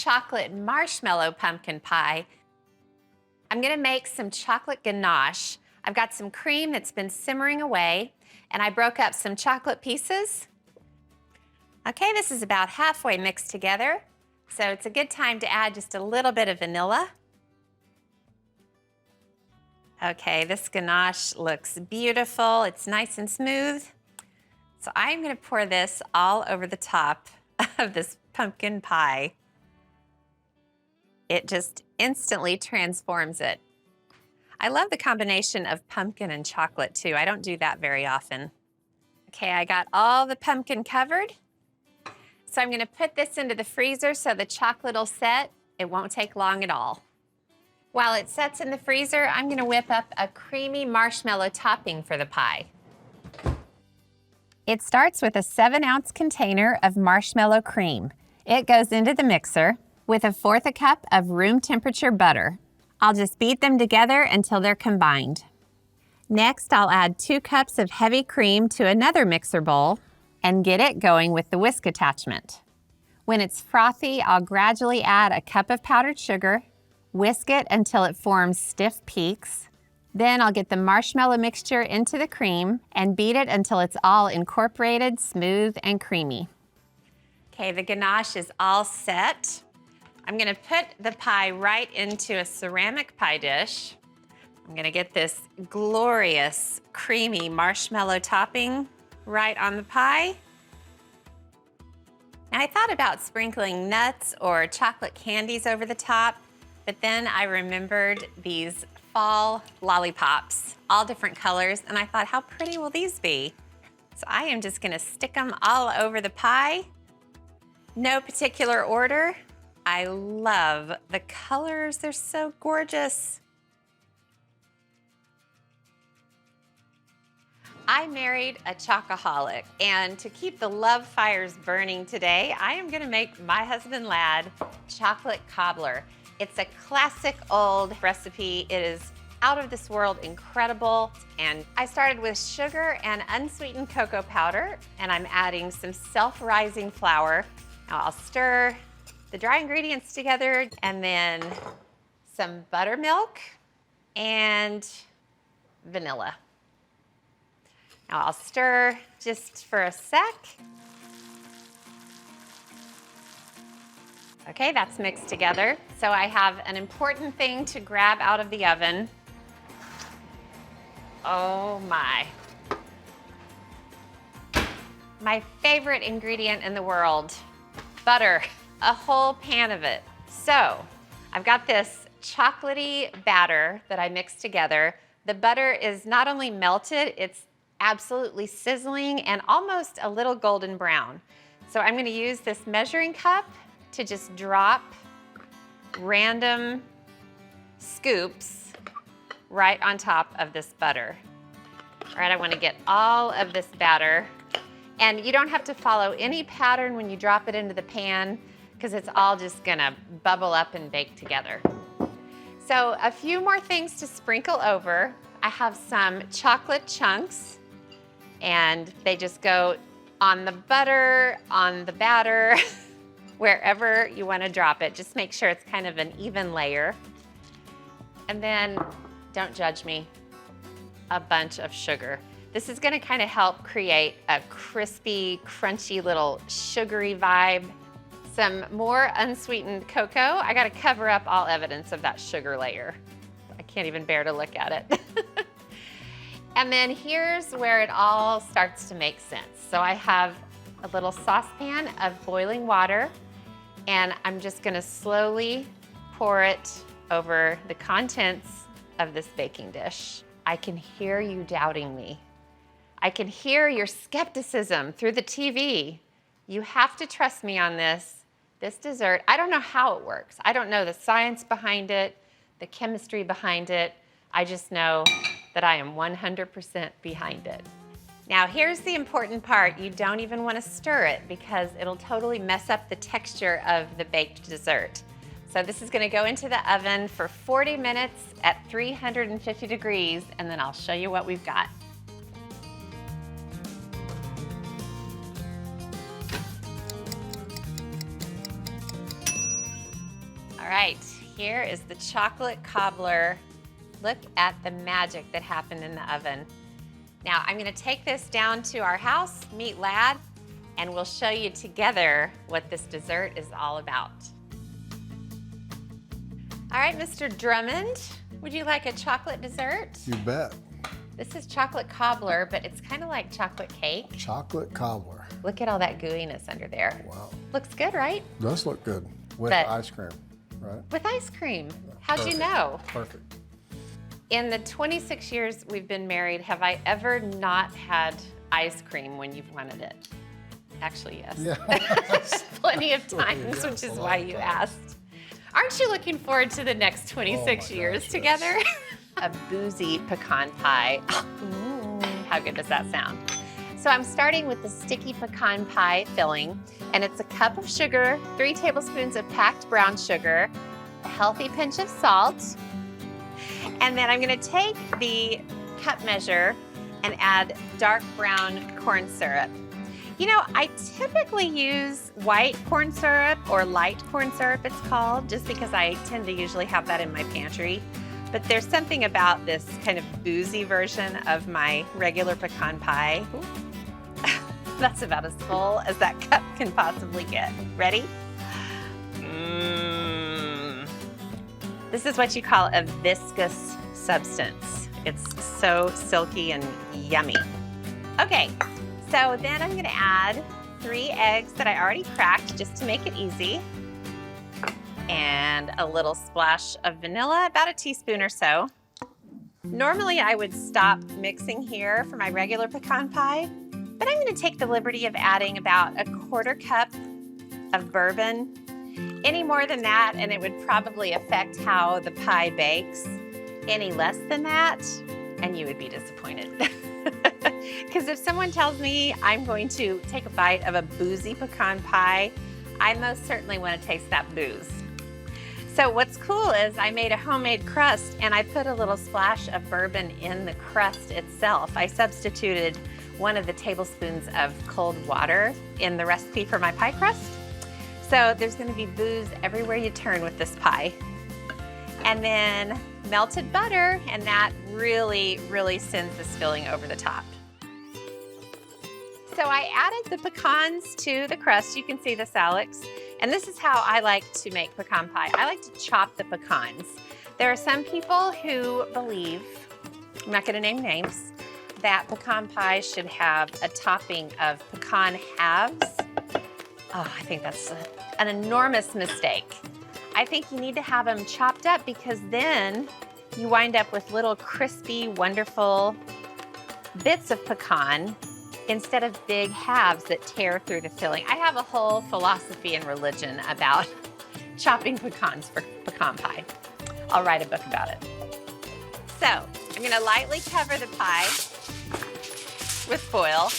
chocolate marshmallow pumpkin pie. I'm gonna make some chocolate ganache. I've got some cream that's been simmering away, and I broke up some chocolate pieces. Okay, this is about halfway mixed together, so it's a good time to add just a little bit of vanilla. Okay, this ganache looks beautiful. It's nice and smooth. So I'm gonna pour this all over the top of this pumpkin pie. It just instantly transforms it. I love the combination of pumpkin and chocolate too. I don't do that very often. Okay, I got all the pumpkin covered. So I'm gonna put this into the freezer so the chocolate will set. It won't take long at all. While it sets in the freezer, I'm gonna whip up a creamy marshmallow topping for the pie. It starts with a 7-ounce container of marshmallow cream. It goes into the mixer with 1/4 cup of room temperature butter. I'll just beat them together until they're combined. Next, I'll add 2 cups of heavy cream to another mixer bowl and get it going with the whisk attachment. When it's frothy, I'll gradually add a cup of powdered sugar, whisk it until it forms stiff peaks. Then I'll get the marshmallow mixture into the cream and beat it until it's all incorporated, smooth, and creamy. Okay, the ganache is all set. I'm gonna put the pie right into a ceramic pie dish. I'm gonna get this glorious, creamy marshmallow topping right on the pie. Now, I thought about sprinkling nuts or chocolate candies over the top, but then I remembered these fall lollipops, all different colors, and I thought, how pretty will these be? So I am just gonna stick them all over the pie. No particular order. I love the colors, they're so gorgeous. I married a chocoholic, and to keep the love fires burning today, I am gonna make my husband Lad chocolate cobbler. It's a classic old recipe. It is out of this world incredible. And I started with sugar and unsweetened cocoa powder, and I'm adding some self-rising flour. Now I'll stir the dry ingredients together, and then some buttermilk and vanilla. Now I'll stir just for a sec. Okay, that's mixed together. So I have an important thing to grab out of the oven. Oh my. My favorite ingredient in the world, butter, a whole pan of it. So I've got this chocolatey batter that I mixed together. The butter is not only melted, it's absolutely sizzling and almost a little golden brown. So I'm gonna use this measuring cup to just drop random scoops right on top of this butter. All right, I wanna get all of this batter, and you don't have to follow any pattern when you drop it into the pan because it's all just gonna bubble up and bake together. So a few more things to sprinkle over. I have some chocolate chunks, and they just go on the butter, on the batter, wherever you want to drop it. Just make sure it's kind of an even layer. And then, don't judge me, a bunch of sugar. This is gonna kind of help create a crispy, crunchy little sugary vibe. Some more unsweetened cocoa. I gotta cover up all evidence of that sugar layer. I can't even bear to look at it. And then here's where it all starts to make sense. So I have a little saucepan of boiling water, and I'm just gonna slowly pour it over the contents of this baking dish. I can hear you doubting me. I can hear your skepticism through the TV. You have to trust me on this. This dessert, I don't know how it works. I don't know the science behind it, the chemistry behind it. I just know that I am 100% behind it. Now here's the important part. You don't even want to stir it because it'll totally mess up the texture of the baked dessert. So this is going to go into the oven for 40 minutes at 350 degrees, and then I'll show you what we've got. All right, here is the chocolate cobbler. Look at the magic that happened in the oven. Now I'm gonna take this down to our house, meet Lad, and we'll show you together what this dessert is all about. All right, Mr. Drummond, would you like a chocolate dessert? You bet. This is chocolate cobbler, but it's kind of like chocolate cake. Chocolate cobbler. Look at all that gooiness under there. Wow. Looks good, right? Does look good with But- ice cream, right? With ice cream. How'd you Perfect. know? Perfect. In the 26 years we've been married, have I ever not had ice cream when you've wanted it? Actually, yes. Yeah. Plenty of times, Yeah, which a is lot why of you times. asked. Aren't you looking forward to the next 26 Oh my years gosh, together? A boozy pecan pie. How good does that sound? So I'm starting with the sticky pecan pie filling, and it's a cup of sugar, 3 tablespoons of packed brown sugar, a healthy pinch of salt, and then I'm gonna take the cup measure and add dark brown corn syrup. You know, I typically use white corn syrup, or light corn syrup it's called, just because I tend to usually have that in my pantry. But there's something about this kind of boozy version of my regular pecan pie. That's about as full as that cup can possibly get. Ready? This is what you call a viscous substance. It's so silky and yummy. Okay, so then I'm gonna add 3 eggs that I already cracked just to make it easy. And a little splash of vanilla, about a teaspoon or so. Normally I would stop mixing here for my regular pecan pie, but I'm gonna take the liberty of adding about a 1/4 cup of bourbon. Any more than that, and it would probably affect how the pie bakes. Any less than that, and you would be disappointed. Because if someone tells me I'm going to take a bite of a boozy pecan pie, I most certainly want to taste that booze. So what's cool is I made a homemade crust, and I put a little splash of bourbon in the crust itself. I substituted 1 of the tablespoons of cold water in the recipe for my pie crust. So there's going to be booze everywhere you turn with this pie. And then melted butter, and that really, really sends this filling over the top. So I added the pecans to the crust. You can see this, Alex. And this is how I like to make pecan pie. I like to chop the pecans. There are some people who believe, I'm not gonna name names, that pecan pie should have a topping of pecan halves. Oh, I think that's an enormous mistake. I think you need to have them chopped up, because then you wind up with little crispy, wonderful bits of pecan instead of big halves that tear through the filling. I have a whole philosophy and religion about chopping pecans for pecan pie. I'll write a book about it. So I'm gonna lightly cover the pie with foil,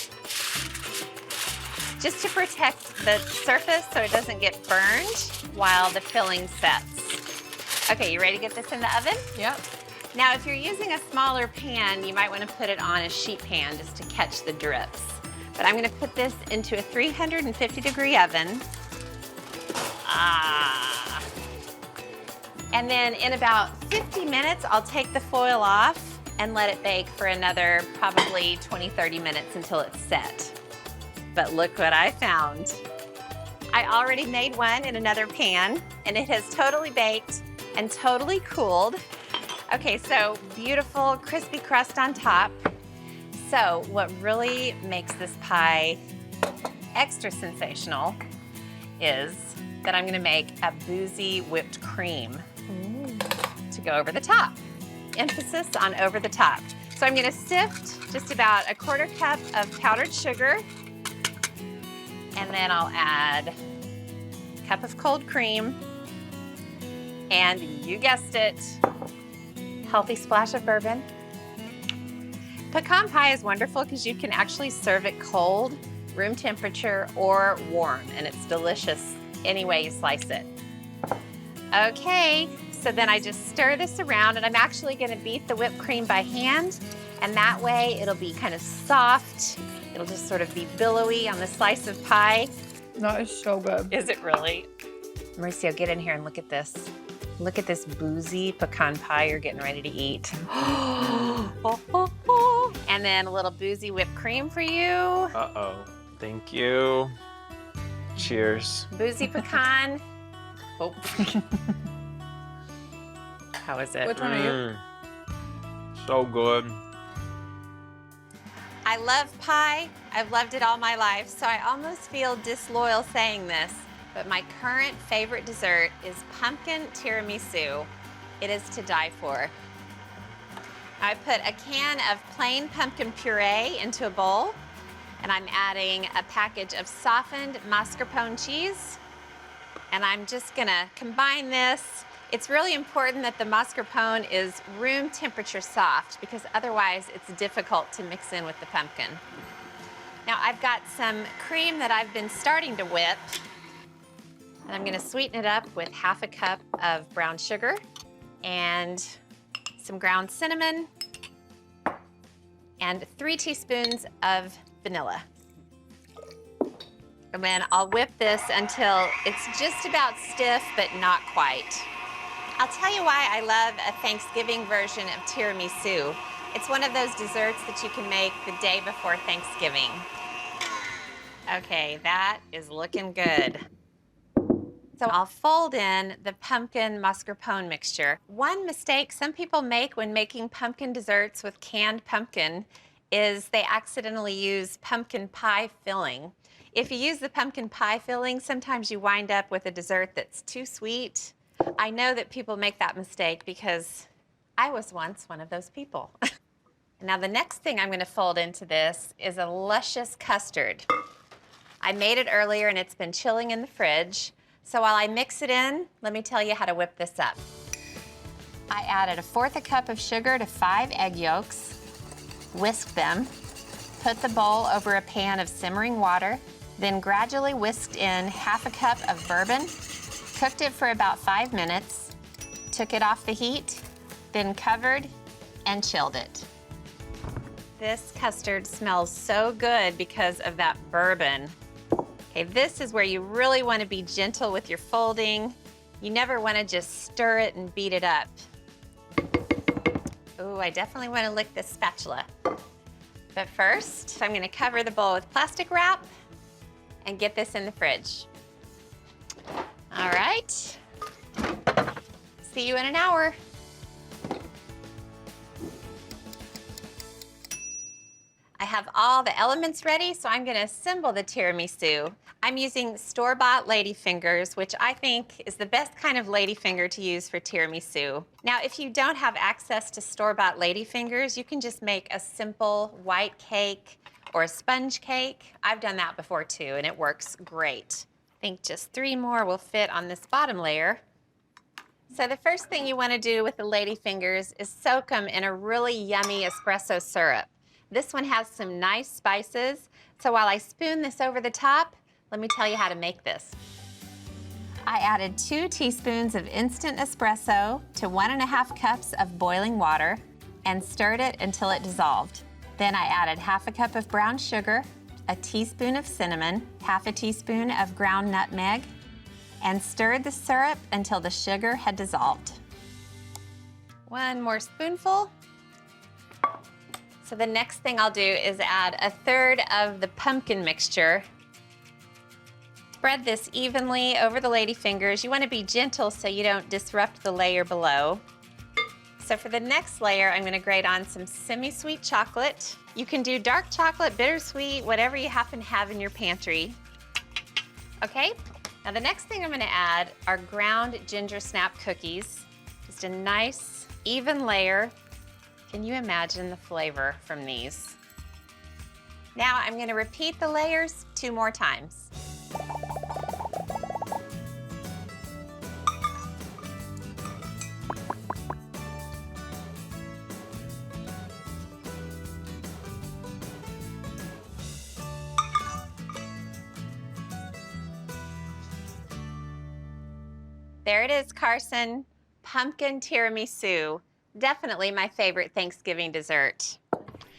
just to protect the surface so it doesn't get burned while the filling sets. Okay, you ready to get this in the oven? Yep. Now, if you're using a smaller pan, you might want to put it on a sheet pan just to catch the drips. But I'm going to put this into a 350-degree oven. And then in about 50 minutes, I'll take the foil off and let it bake for another probably 20-30 minutes until it's set. But look what I found. I already made one in another pan, and it has totally baked and totally cooled. Okay, so beautiful crispy crust on top. So what really makes this pie extra sensational is that I'm gonna make a boozy whipped cream to go over the top. Emphasis on over the top. So I'm gonna sift just about a 1/4 cup of powdered sugar, and then I'll add a cup of cold cream, and you guessed it, healthy splash of bourbon. Pecan pie is wonderful because you can actually serve it cold, room temperature, or warm, and it's delicious any way you slice it. Okay, so then I just stir this around, and I'm actually gonna beat the whipped cream by hand, and that way it'll be kind of soft. It'll just sort of be billowy on the slice of pie. That is so good. Is it really? Mauricio, get in here and look at this. Look at this boozy pecan pie you're getting ready to eat. And then a little boozy whipped cream for you. Uh-oh. Thank you. Cheers. Boozy pecan. Oh. How is it? Which one are you? So good. I love pie. I've loved it all my life, so I almost feel disloyal saying this, but my current favorite dessert is pumpkin tiramisu. It is to die for. I put a can of plain pumpkin puree into a bowl, and I'm adding a package of softened mascarpone cheese, and I'm just gonna combine this. It's really important that the mascarpone is room temperature soft because otherwise it's difficult to mix in with the pumpkin. Now I've got some cream that I've been starting to whip, and I'm gonna sweeten it up with half a cup of brown sugar and some ground cinnamon and 3 teaspoons of vanilla. And then I'll whip this until it's just about stiff, but not quite. I'll tell you why I love a Thanksgiving version of tiramisu. It's one of those desserts that you can make the day before Thanksgiving. Okay, that is looking good. So I'll fold in the pumpkin mascarpone mixture. One mistake some people make when making pumpkin desserts with canned pumpkin is they accidentally use pumpkin pie filling. If you use the pumpkin pie filling, sometimes you wind up with a dessert that's too sweet. I know that people make that mistake because I was once one of those people. Now the next thing I'm going to fold into this is a luscious custard. I made it earlier and it's been chilling in the fridge. So while I mix it in, let me tell you how to whip this up. I added 1/4 cup of sugar to 5 egg yolks, whisked them, put the bowl over a pan of simmering water, then gradually whisked in 1/2 cup of bourbon, cooked it for about 5 minutes, took it off the heat, then covered and chilled it. This custard smells so good because of that bourbon. Okay, this is where you really want to be gentle with your folding. You never want to just stir it and beat it up. Ooh, I definitely want to lick this spatula. But first, I'm going to cover the bowl with plastic wrap and get this in the fridge. All right. See you in an hour. I have all the elements ready, so I'm gonna assemble the tiramisu. I'm using store-bought ladyfingers, which I think is the best kind of ladyfinger to use for tiramisu. Now, if you don't have access to store-bought ladyfingers, you can just make a simple white cake or a sponge cake. I've done that before too, and it works great. I think just 3 more will fit on this bottom layer. So the first thing you want to do with the ladyfingers is soak them in a really yummy espresso syrup. This one has some nice spices, so while I spoon this over the top, let me tell you how to make this. I added 2 teaspoons of instant espresso to 1½ cups of boiling water and stirred it until it dissolved. Then I added 1/2 cup of brown sugar, a teaspoon of cinnamon, 1/2 teaspoon of ground nutmeg, and stirred the syrup until the sugar had dissolved. 1 more spoonful. So the next thing I'll do is add 1/3 of the pumpkin mixture. Spread this evenly over the ladyfingers. You want to be gentle so you don't disrupt the layer below. So for the next layer, I'm going to grate on some semi-sweet chocolate. You can do dark chocolate, bittersweet, whatever you happen to have in your pantry. Okay, now the next thing I'm going to add are ground ginger snap cookies. Just a nice, even layer. Can you imagine the flavor from these? Now I'm going to repeat the layers 2 more times. There it is, Carson. Pumpkin tiramisu. Definitely my favorite Thanksgiving dessert.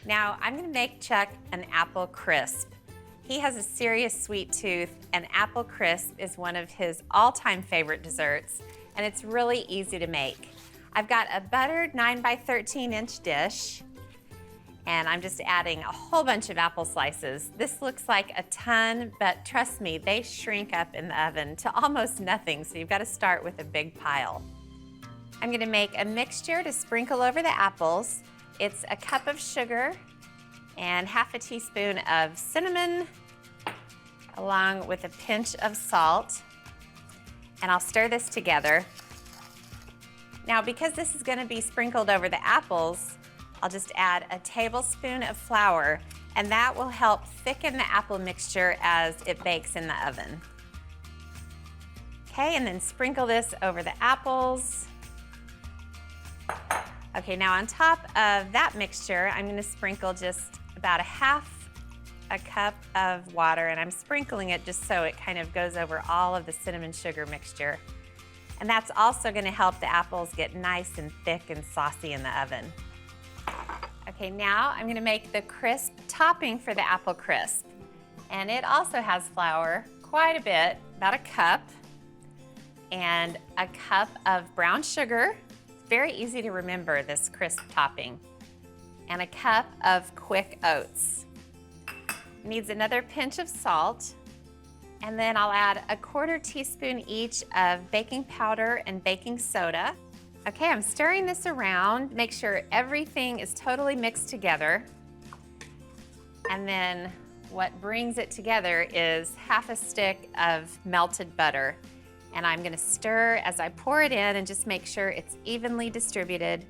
Now, I'm gonna make Chuck an apple crisp. He has a serious sweet tooth, and apple crisp is one of his all-time favorite desserts, and it's really easy to make. I've got a buttered 9 by 13 inch dish, and I'm just adding a whole bunch of apple slices. This looks like a ton, but trust me, they shrink up in the oven to almost nothing, so you've got to start with a big pile. I'm gonna make a mixture to sprinkle over the apples. It's a cup of sugar and half a teaspoon of cinnamon, along with a pinch of salt. And I'll stir this together. Now, because this is gonna be sprinkled over the apples, I'll just add a tablespoon of flour, and that will help thicken the apple mixture as it bakes in the oven. Okay, and then sprinkle this over the apples. Okay, now on top of that mixture, I'm gonna sprinkle just about a cup of water, and I'm sprinkling it just so it kind of goes over all of the cinnamon sugar mixture. And that's also gonna help the apples get nice and thick and saucy in the oven. Okay, now I'm gonna make the crisp topping for the apple crisp. And it also has flour, quite a bit, about a cup, and a cup of brown sugar. Very easy to remember, this crisp topping. And a cup of quick oats. Needs another pinch of salt. And then I'll add a 1/4 teaspoon each of baking powder and baking soda. Okay, I'm stirring this around. Make sure everything is totally mixed together. And then what brings it together is half a stick of melted butter. And I'm gonna stir as I pour it in and just make sure it's evenly distributed.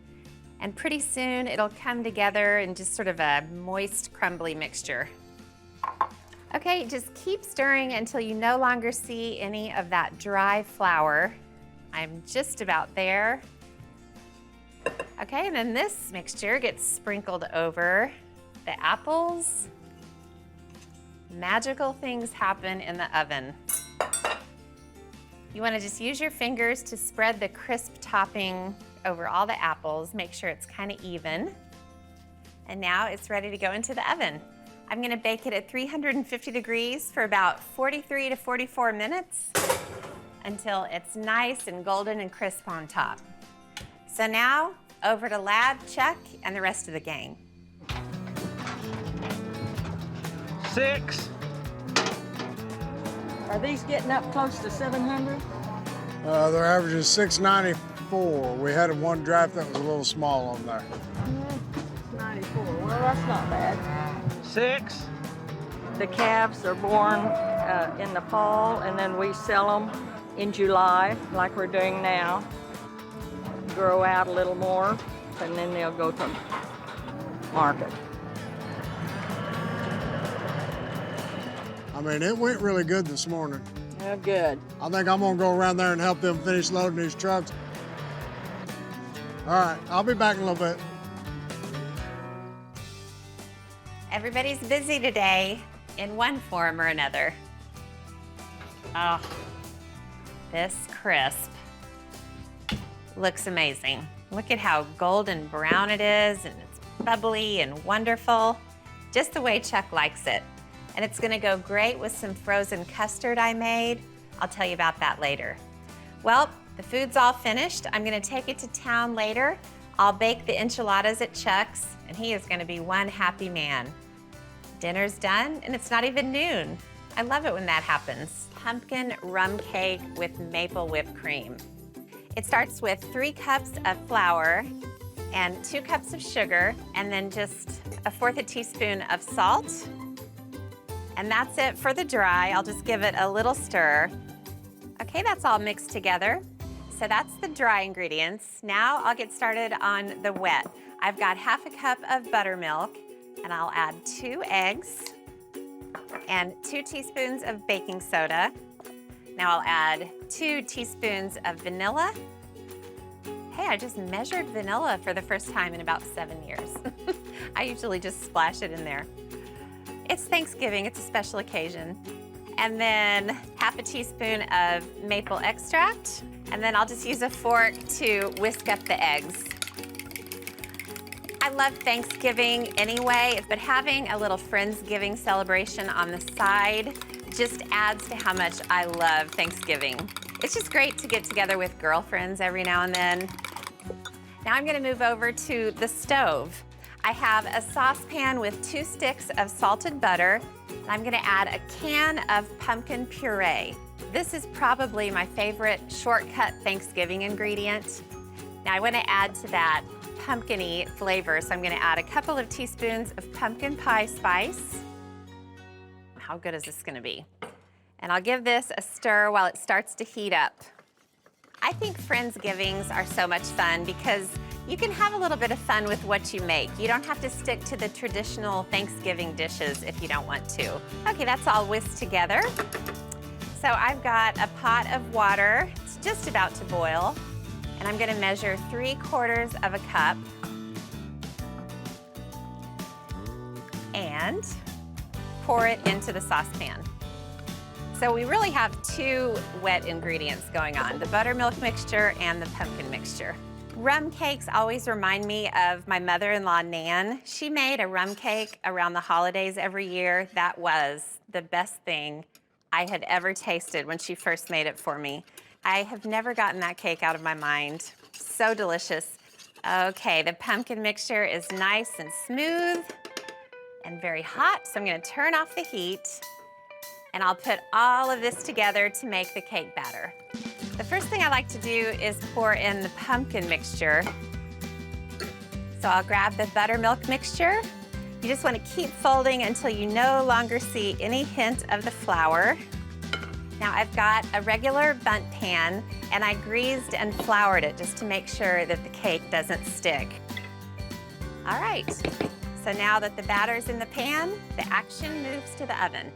And pretty soon it'll come together in just sort of a moist, crumbly mixture. Okay, just keep stirring until you no longer see any of that dry flour. I'm just about there. Okay, and then this mixture gets sprinkled over the apples. Magical things happen in the oven. You want to just use your fingers to spread the crisp topping over all the apples. Make sure it's kind of even. And now it's ready to go into the oven. I'm going to bake it at 350 degrees for about 43 to 44 minutes until it's nice and golden and crisp on top. So now over to Lad, Chuck, and the rest of the gang. 6. Are these getting up close to 700? Their average is 694. We had one draft that was a little small on there. 94. Well, that's not bad. 6. The calves are born in the fall, and then we sell them in July, like we're doing now. Grow out a little more, and then they'll go to market. I mean, it went really good this morning. Oh, good. I think I'm gonna go around there and help them finish loading these trucks. All right, I'll be back in a little bit. Everybody's busy today in one form or another. Oh, this crisp looks amazing. Look at how golden brown it is, and it's bubbly and wonderful, just the way Chuck likes it. And it's gonna go great with some frozen custard I made. I'll tell you about that later. Well, the food's all finished. I'm gonna take it to town later. I'll bake the enchiladas at Chuck's, and he is gonna be one happy man. Dinner's done, and it's not even noon. I love it when that happens. Pumpkin rum cake with maple whipped cream. It starts with 3 cups of flour and 2 cups of sugar, and then just 1/4 teaspoon of salt. And that's it for the dry. I'll just give it a little stir. Okay, that's all mixed together. So that's the dry ingredients. Now I'll get started on the wet. I've got 1/2 cup of buttermilk, and I'll add 2 eggs and 2 teaspoons of baking soda. Now I'll add 2 teaspoons of vanilla. Hey, I just measured vanilla for the first time in about 7 years. I usually just splash it in there. It's Thanksgiving, it's a special occasion. And then 1/2 teaspoon of maple extract. And then I'll just use a fork to whisk up the eggs. I I love Thanksgiving anyway, but having a little Friendsgiving celebration on the side just adds to how much I love Thanksgiving. It's just great to get together with girlfriends every now and then. Now I'm gonna move over to the stove. I have a saucepan with 2 sticks of salted butter. And I'm gonna add a can of pumpkin puree. This is probably my favorite shortcut Thanksgiving ingredient. Now I wanna add to that pumpkin-y flavor, so I'm gonna add a couple of teaspoons of pumpkin pie spice. How good is this gonna be? And I'll give this a stir while it starts to heat up. I think Friendsgivings are so much fun because you can have a little bit of fun with what you make. You don't have to stick to the traditional Thanksgiving dishes if you don't want to. Okay, that's all whisked together. So I've got a pot of water. It's just about to boil. And I'm gonna measure 3/4 of a cup. And pour it into the saucepan. So we really have 2 wet ingredients going on, the buttermilk mixture and the pumpkin mixture. Rum cakes always remind me of my mother-in-law, Nan. She made a rum cake around the holidays every year. That was the best thing I had ever tasted when she first made it for me. I have never gotten that cake out of my mind. So delicious. Okay, the pumpkin mixture is nice and smooth and very hot, so I'm gonna turn off the heat. And I'll put all of this together to make the cake batter. The first thing I like to do is pour in the pumpkin mixture. So I'll grab the buttermilk mixture. You just want to keep folding until you no longer see any hint of the flour. Now I've got a regular bundt pan and I greased and floured it just to make sure that the cake doesn't stick. All right, so now that the batter's in the pan, the action moves to the oven.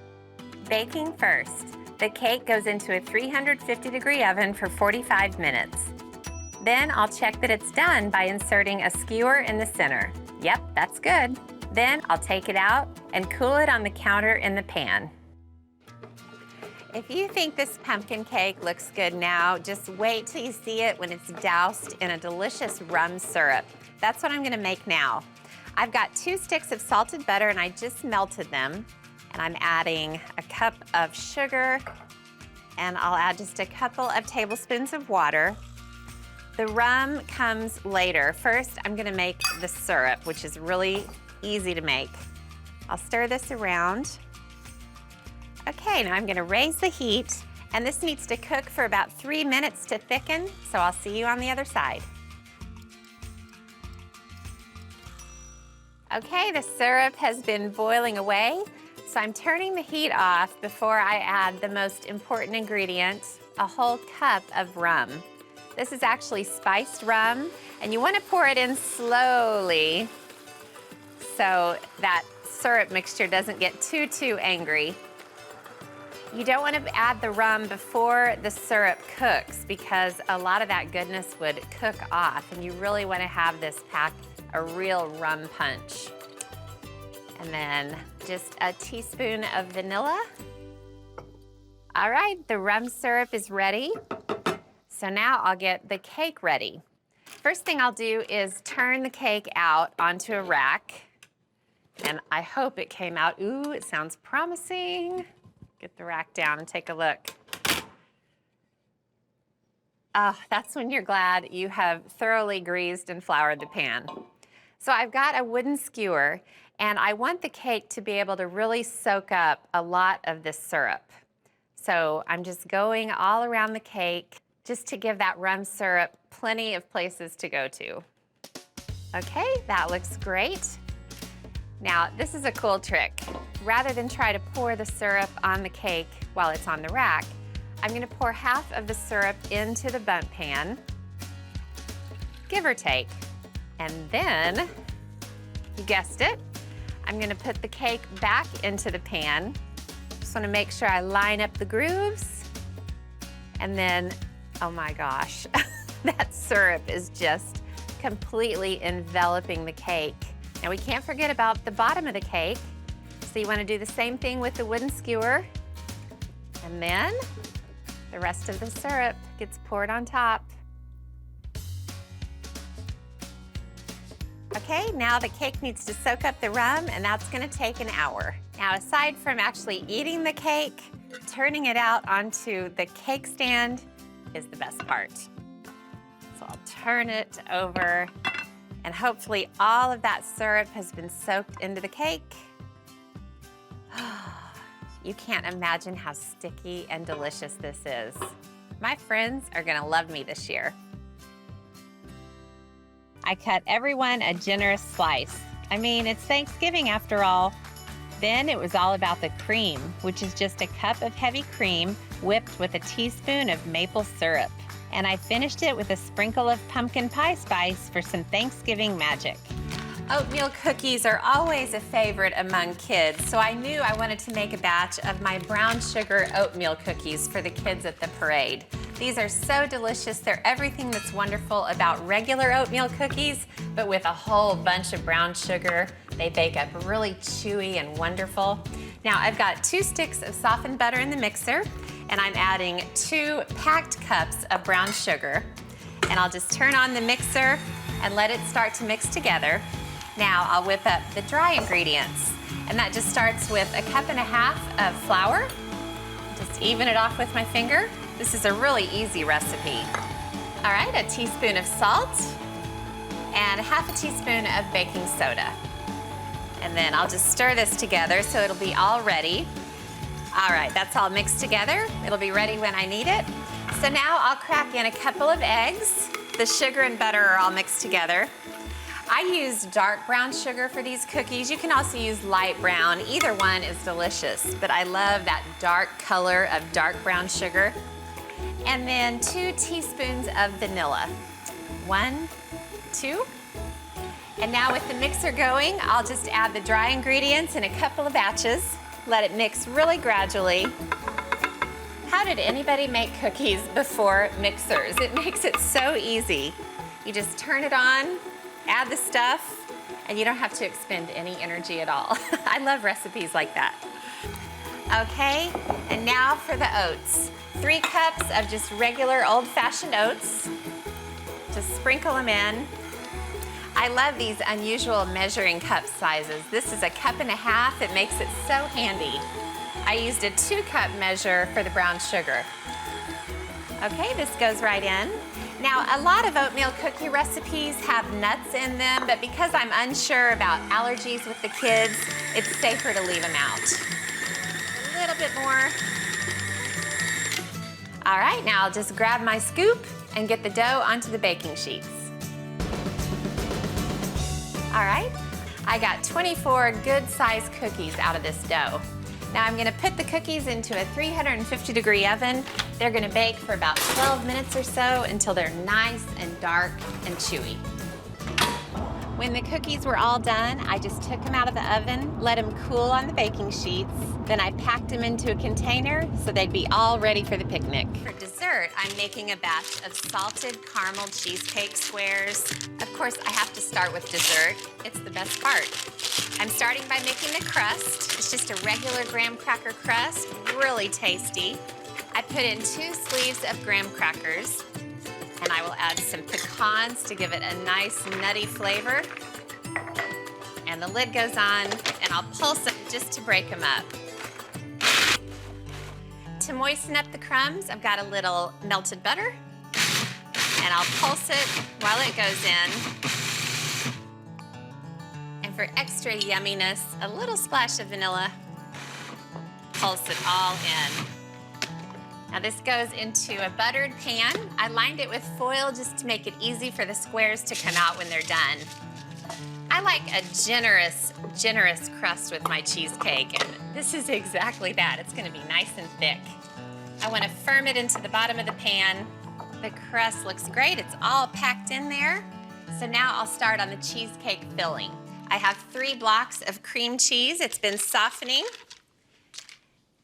Baking first. The cake goes into a 350-degree oven for 45 minutes. Then I'll check that it's done by inserting a skewer in the center. Yep, that's good. Then I'll take it out and cool it on the counter in the pan. If you think this pumpkin cake looks good now, just wait till you see it when it's doused in a delicious rum syrup. That's what I'm gonna make now. I've got 2 sticks of salted butter and I just melted them. And I'm adding a cup of sugar, and I'll add just a couple of tablespoons of water. The rum comes later. First, I'm gonna make the syrup, which is really easy to make. I'll stir this around. Okay, now I'm gonna raise the heat, and this needs to cook for about 3 minutes to thicken, so I'll see you on the other side. Okay, the syrup has been boiling away. So I'm turning the heat off before I add the most important ingredient, a whole cup of rum. This is actually spiced rum, and you want to pour it in slowly so that syrup mixture doesn't get too angry. You don't want to add the rum before the syrup cooks because a lot of that goodness would cook off, and you really want to have this pack a real rum punch. And then just a teaspoon of vanilla. All right, the rum syrup is ready. So now I'll get the cake ready. First thing I'll do is turn the cake out onto a rack. And I hope it came out. Ooh, it sounds promising. Get the rack down and take a look. Oh, that's when you're glad you have thoroughly greased and floured the pan. So I've got a wooden skewer, and I want the cake to be able to really soak up a lot of this syrup. So I'm just going all around the cake just to give that rum syrup plenty of places to go to. Okay, that looks great. Now, this is a cool trick. Rather than try to pour the syrup on the cake while it's on the rack, I'm gonna pour half of the syrup into the bundt pan, give or take. And then, you guessed it, I'm gonna put the cake back into the pan. Just wanna make sure I line up the grooves. And then, oh my gosh, that syrup is just completely enveloping the cake. Now we can't forget about the bottom of the cake. So you wanna do the same thing with the wooden skewer. And then the rest of the syrup gets poured on top. Okay, now the cake needs to soak up the rum, and that's gonna take an hour. Now, aside from actually eating the cake, turning it out onto the cake stand is the best part. So I'll turn it over, and hopefully all of that syrup has been soaked into the cake. You can't imagine how sticky and delicious this is. My friends are gonna love me this year. I cut everyone a generous slice. I mean, it's Thanksgiving after all. Then it was all about the cream, which is just a cup of heavy cream whipped with a teaspoon of maple syrup. And I finished it with a sprinkle of pumpkin pie spice for some Thanksgiving magic. Oatmeal cookies are always a favorite among kids, so I knew I wanted to make a batch of my brown sugar oatmeal cookies for the kids at the parade. These are so delicious. They're everything that's wonderful about regular oatmeal cookies, but with a whole bunch of brown sugar. They bake up really chewy and wonderful. Now I've got 2 sticks of softened butter in the mixer, and I'm adding 2 packed cups of brown sugar. And I'll just turn on the mixer and let it start to mix together. Now I'll whip up the dry ingredients, and that just starts with 1.5 cups of flour. Just even it off with my finger. This is a really easy recipe. All right, a teaspoon of salt and 1/2 teaspoon of baking soda. And then I'll just stir this together so it'll be all ready. All right, that's all mixed together. It'll be ready when I need it. So now I'll crack in a couple of eggs. The sugar and butter are all mixed together. I use dark brown sugar for these cookies. You can also use light brown. Either one is delicious, but I love that dark color of dark brown sugar. And then 2 teaspoons of vanilla. 1, 2. And now with the mixer going, I'll just add the dry ingredients in a couple of batches. Let it mix really gradually. How did anybody make cookies before mixers? It makes it so easy. You just turn it on, add the stuff, and you don't have to expend any energy at all. I love recipes like that. Okay, and now for the oats. 3 cups of just regular old-fashioned oats. Just sprinkle them in. I love these unusual measuring cup sizes. This is 1.5 cups. It makes it so handy. I used a 2-cup measure for the brown sugar. Okay, this goes right in. Now, a lot of oatmeal cookie recipes have nuts in them, but because I'm unsure about allergies with the kids, it's safer to leave them out. A little bit more. All right, now I'll just grab my scoop and get the dough onto the baking sheets. All right, I got 24 good-sized cookies out of this dough. Now I'm gonna put the cookies into a 350-degree oven. They're gonna bake for about 12 minutes or so until they're nice and dark and chewy. When the cookies were all done, I just took them out of the oven, let them cool on the baking sheets, then I packed them into a container so they'd be all ready for the picnic. For dessert, I'm making a batch of salted caramel cheesecake squares. Of course, I have to start with dessert. It's the best part. I'm starting by making the crust. It's just a regular graham cracker crust, really tasty. I put in 2 sleeves of graham crackers, and I will add some pecans to give it a nice nutty flavor. And the lid goes on, and I'll pulse them just to break them up. To moisten up the crumbs, I've got a little melted butter, and I'll pulse it while it goes in. And for extra yumminess, a little splash of vanilla. Pulse it all in. Now this goes into a buttered pan. I lined it with foil just to make it easy for the squares to come out when they're done. I like a generous crust with my cheesecake, and this is exactly that. It's gonna be nice and thick. I wanna firm it into the bottom of the pan. The crust looks great, it's all packed in there. So now I'll start on the cheesecake filling. I have 3 blocks of cream cheese. It's been softening.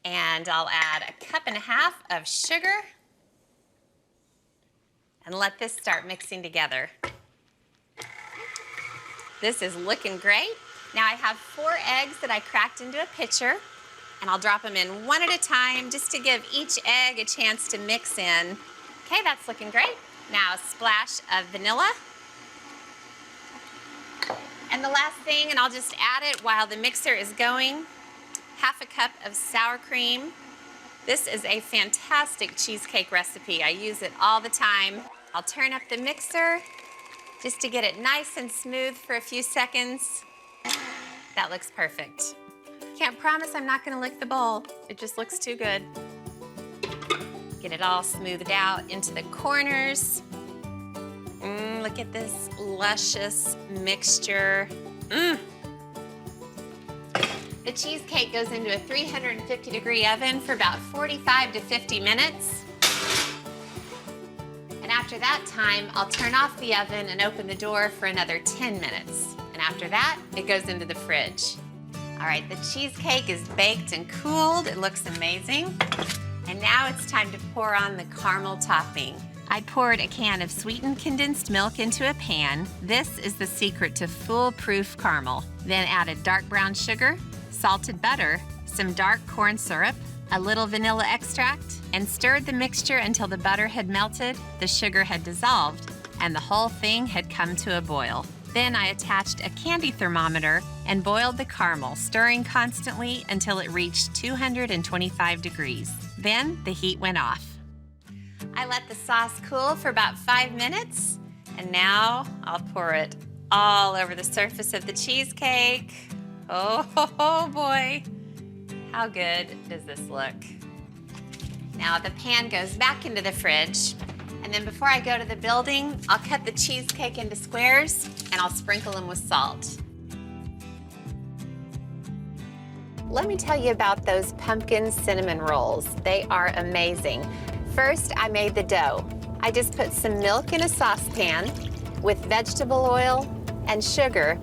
And I'll add 1.5 cups of sugar and let this start mixing together. This is looking great. Now I have 4 eggs that I cracked into a pitcher, and I'll drop them in one at a time just to give each egg a chance to mix in. Okay, that's looking great. Now a splash of vanilla. And the last thing, and I'll just add it while the mixer is going, half a cup of sour cream. This is a fantastic cheesecake recipe. I use it all the time. I'll turn up the mixer just to get it nice and smooth for a few seconds. That looks perfect. Can't promise I'm not gonna lick the bowl. It just looks too good. Get it all smoothed out into the corners. Look at this luscious mixture. The cheesecake goes into a 350-degree oven for about 45 to 50 minutes. And after that time, I'll turn off the oven and open the door for another 10 minutes. And after that, it goes into the fridge. All right, the cheesecake is baked and cooled. It looks amazing. And now it's time to pour on the caramel topping. I poured a can of sweetened condensed milk into a pan. This is the secret to foolproof caramel. Then added dark brown sugar, salted butter, some dark corn syrup, a little vanilla extract, and stirred the mixture until the butter had melted, the sugar had dissolved, and the whole thing had come to a boil. Then I attached a candy thermometer and boiled the caramel, stirring constantly until it reached 225 degrees. Then the heat went off. I let the sauce cool for about 5 minutes, and now I'll pour it all over the surface of the cheesecake. Oh boy, how good does this look? Now the pan goes back into the fridge, and then before I go to the building, I'll cut the cheesecake into squares and I'll sprinkle them with salt. Let me tell you about those pumpkin cinnamon rolls. They are amazing. First, I made the dough. I just put some milk in a saucepan with vegetable oil and sugar.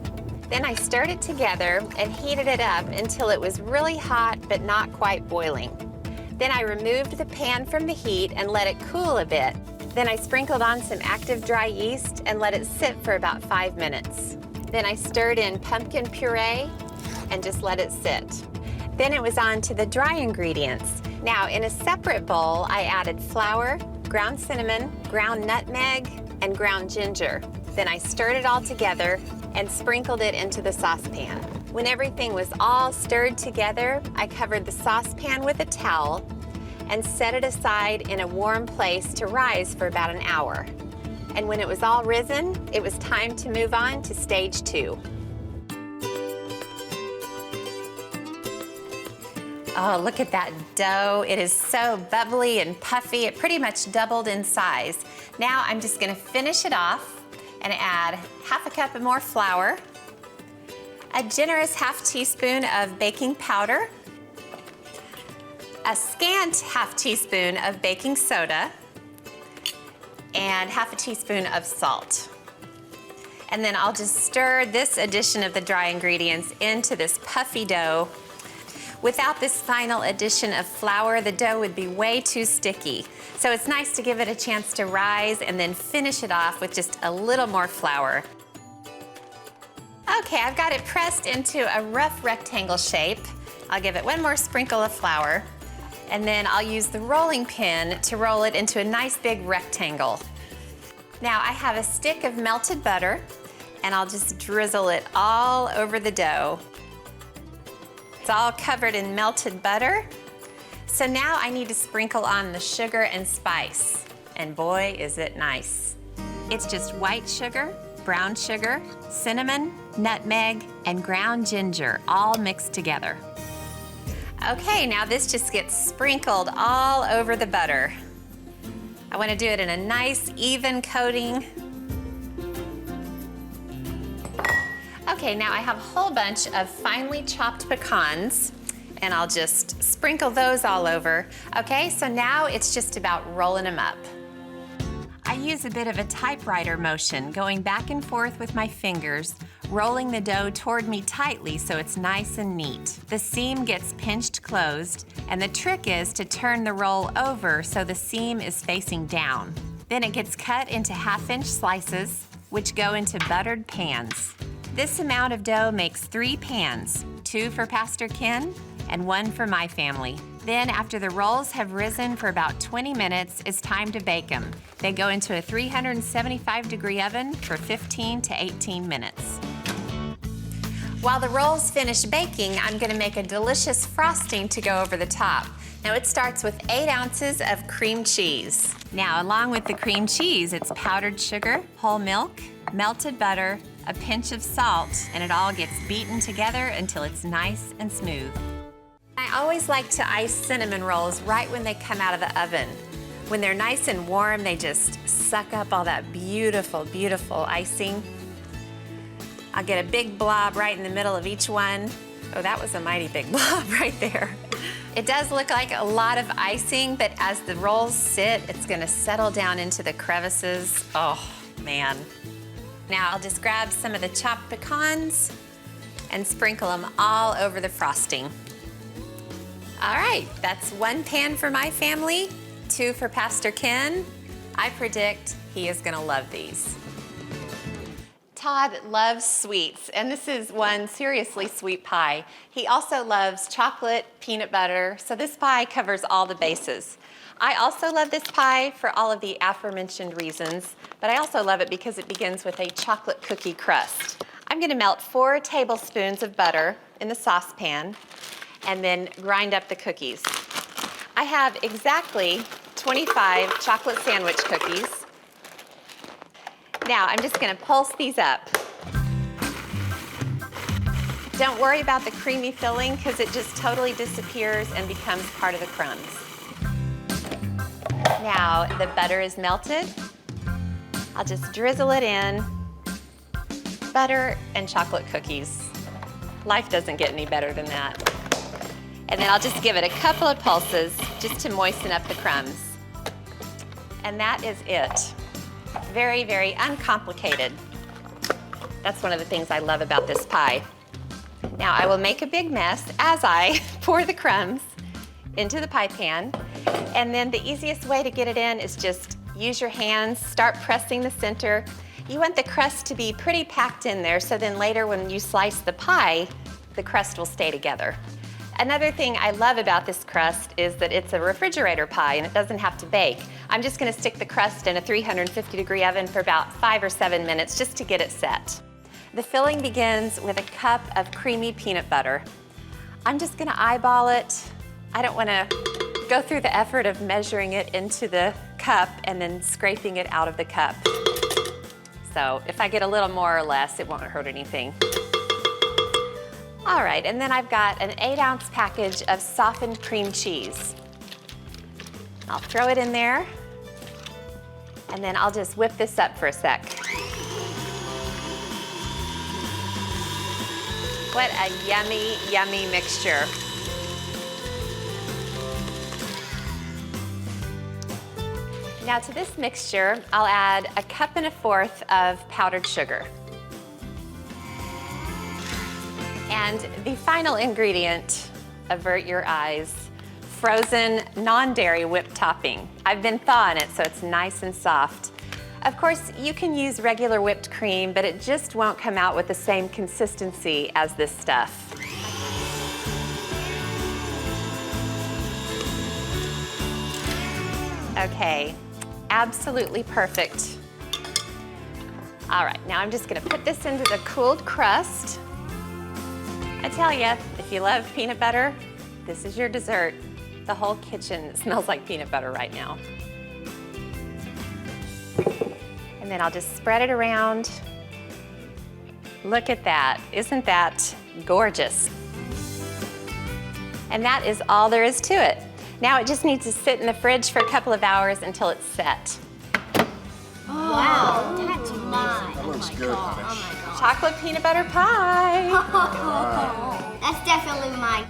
Then I stirred it together and heated it up until it was really hot but not quite boiling. Then I removed the pan from the heat and let it cool a bit. Then I sprinkled on some active dry yeast and let it sit for about 5 minutes. Then I stirred in pumpkin puree and just let it sit. Then it was on to the dry ingredients. Now, in a separate bowl, I added flour, ground cinnamon, ground nutmeg, and ground ginger. Then I stirred it all together and sprinkled it into the saucepan. When everything was all stirred together, I covered the saucepan with a towel and set it aside in a warm place to rise for about an hour. And when it was all risen, it was time to move on to stage 2. Oh, look at that dough. It is so bubbly and puffy. It pretty much doubled in size. Now I'm just gonna finish it off and add half a cup of more flour, a generous half teaspoon of baking powder, a scant half teaspoon of baking soda, and half a teaspoon of salt. And then I'll just stir this addition of the dry ingredients into this puffy dough. Without this final addition of flour, the dough would be way too sticky. So it's nice to give it a chance to rise and then finish it off with just a little more flour. Okay, I've got it pressed into a rough rectangle shape. I'll give it one more sprinkle of flour, and then I'll use the rolling pin to roll it into a nice big rectangle. Now I have a stick of melted butter, and I'll just drizzle it all over the dough. It's all covered in melted butter. So now I need to sprinkle on the sugar and spice. And boy, is it nice. It's just white sugar, brown sugar, cinnamon, nutmeg, and ground ginger all mixed together. Okay, now this just gets sprinkled all over the butter. I want to do it in a nice, even coating. Okay, now I have a whole bunch of finely chopped pecans, and I'll just sprinkle those all over. Okay, so now it's just about rolling them up. I use a bit of a typewriter motion, going back and forth with my fingers, rolling the dough toward me tightly so it's nice and neat. The seam gets pinched closed, and the trick is to turn the roll over so the seam is facing down. Then it gets cut into half-inch slices, which go into buttered pans. This amount of dough makes 3 pans, 2 for Pastor Ken and 1 for my family. Then after the rolls have risen for about 20 minutes, it's time to bake them. They go into a 375-degree oven for 15 to 18 minutes. While the rolls finish baking, I'm gonna make a delicious frosting to go over the top. Now it starts with 8 ounces of cream cheese. Now along with the cream cheese, it's powdered sugar, whole milk, melted butter, a pinch of salt, and it all gets beaten together until it's nice and smooth. I always like to ice cinnamon rolls right when they come out of the oven. When they're nice and warm, they just suck up all that beautiful, beautiful icing. I'll get a big blob right in the middle of each one. Oh, that was a mighty big blob right there. It does look like a lot of icing, but as the rolls sit, it's gonna settle down into the crevices. Oh, man. Now I'll just grab some of the chopped pecans and sprinkle them all over the frosting. All right, that's 1 pan for my family, 2 for Pastor Ken. I predict he is gonna love these. Todd loves sweets, and this is one seriously sweet pie. He also loves chocolate, peanut butter, so this pie covers all the bases. I also love this pie for all of the aforementioned reasons, but I also love it because it begins with a chocolate cookie crust. I'm gonna melt 4 tablespoons of butter in the saucepan and then grind up the cookies. I have exactly 25 chocolate sandwich cookies. Now, I'm just gonna pulse these up. Don't worry about the creamy filling because it just totally disappears and becomes part of the crumbs. Now, the butter is melted. I'll just drizzle it in. Butter and chocolate cookies. Life doesn't get any better than that. And then I'll just give it a couple of pulses just to moisten up the crumbs. And that is it. Very, very uncomplicated. That's one of the things I love about this pie. Now I will make a big mess as I pour the crumbs into the pie pan. And then the easiest way to get it in is just use your hands, start pressing the center. You want the crust to be pretty packed in there so then later when you slice the pie, the crust will stay together. Another thing I love about this crust is that it's a refrigerator pie and it doesn't have to bake. I'm just gonna stick the crust in a 350-degree oven for about 5 or 7 minutes just to get it set. The filling begins with a cup of creamy peanut butter. I'm just gonna eyeball it. I don't wanna go through the effort of measuring it into the cup and then scraping it out of the cup. So if I get a little more or less, it won't hurt anything. All right, and then I've got an 8-ounce package of softened cream cheese. I'll throw it in there, and then I'll just whip this up for a sec. What a yummy, yummy mixture. Now to this mixture, I'll add 1 1/4 cups of powdered sugar. And the final ingredient, avert your eyes, frozen non-dairy whipped topping. I've been thawing it so it's nice and soft. Of course, you can use regular whipped cream, but it just won't come out with the same consistency as this stuff. Okay, absolutely perfect. All right, now I'm just gonna put this into the cooled crust. I tell you, if you love peanut butter, this is your dessert. The whole kitchen smells like peanut butter right now. And then I'll just spread it around. Look at that, isn't that gorgeous? And that is all there is to it. Now it just needs to sit in the fridge for a couple of hours until it's set. Wow, that's mine. That looks good. Oh my god. Chocolate peanut butter pie. That's definitely mine.